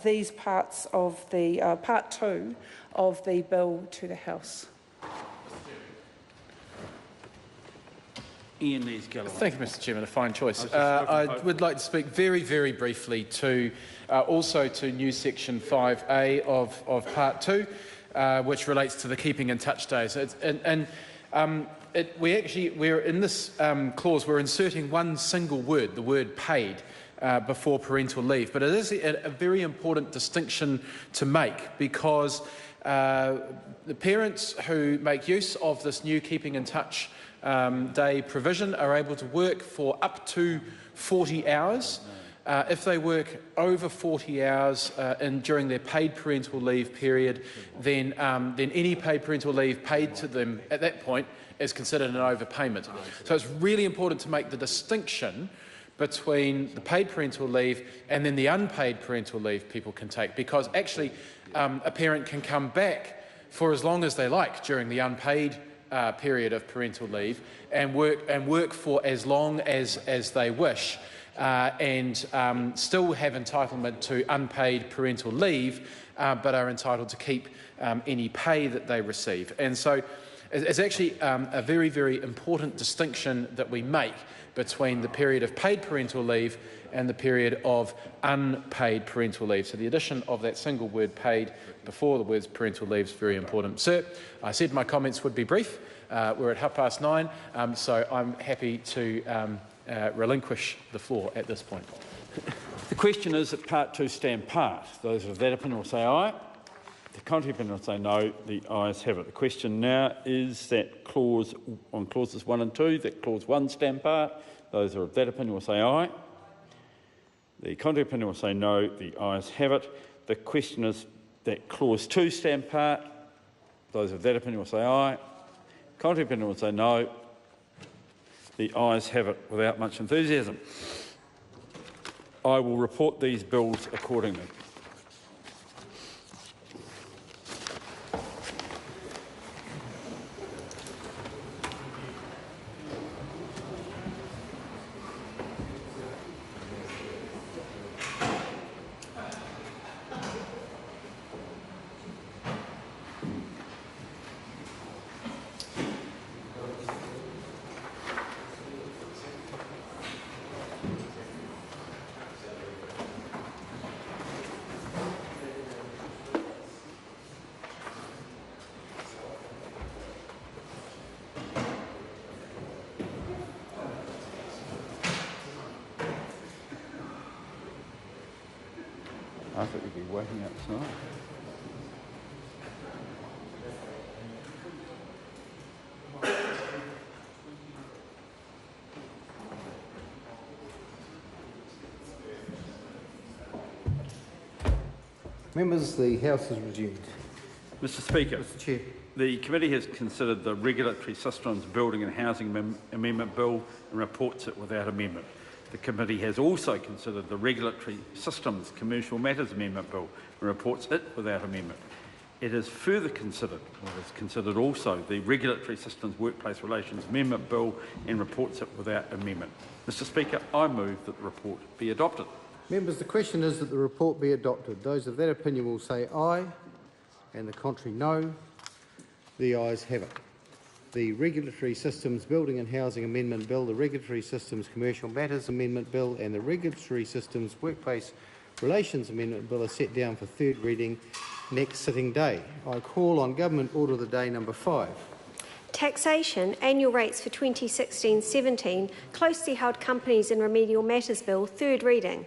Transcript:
these parts of the part 2 of the bill to the House. Iain Lees-Galloway. Thank you, Mr Chairman. A fine choice. I would like to speak very, very briefly to also to new section 5A of part 2, which relates to the keeping in touch days. We're in this clause, we're inserting one single word, the word paid, before parental leave. But it is a very important distinction to make, because the parents who make use of this new keeping in touch day provision are able to work for up to 40 hours. If they work over 40 hours during their paid parental leave period, then any paid parental leave paid to them at that point is considered an overpayment. So it's really important to make the distinction between the paid parental leave and then the unpaid parental leave people can take, because actually a parent can come back for as long as they like during the unpaid period of parental leave and work for as long as they wish, and still have entitlement to unpaid parental leave, but are entitled to keep any pay that they receive. And so it's actually a very, very important distinction that we make between the period of paid parental leave and the period of unpaid parental leave. So the addition of that single word paid before the words parental leave is very important. Sir, I said my comments would be brief. We're at 9:30, so I'm happy to relinquish the floor at this point. The question is that part 2 stand part. Those of that opinion will say aye. The contrary opinion will say no. The ayes have it. The question now is that on clauses 1 and 2, that clause 1 stand part. Those of that opinion will say aye. The contrary opinion will say no. The ayes have it. The question is that clause 2 stand part. Those of that opinion will say aye. Contrary opinion will say no. The ayes have it without much enthusiasm. I will report these bills accordingly. I thought you'd be waiting outside. Members, the House is resumed. Mr Speaker, Mr Chair. The committee has considered the Regulatory Systems Building and Housing Amendment Bill and reports it without amendment. The committee has also considered the Regulatory Systems Commercial Matters Amendment Bill and reports it without amendment. It has further considered, or has considered also, the Regulatory Systems Workplace Relations Amendment Bill and reports it without amendment. Mr Speaker, I move that the report be adopted. Members, the question is that the report be adopted. Those of that opinion will say aye, and the contrary no. The ayes have it. The Regulatory Systems Building and Housing Amendment Bill, the Regulatory Systems Commercial Matters Amendment Bill and the Regulatory Systems Workplace Relations Amendment Bill are set down for third reading next sitting day. I call on Government Order of the Day number 5. Taxation, Annual Rates for 2016-17, Closely Held Companies and Remedial Matters Bill, third reading.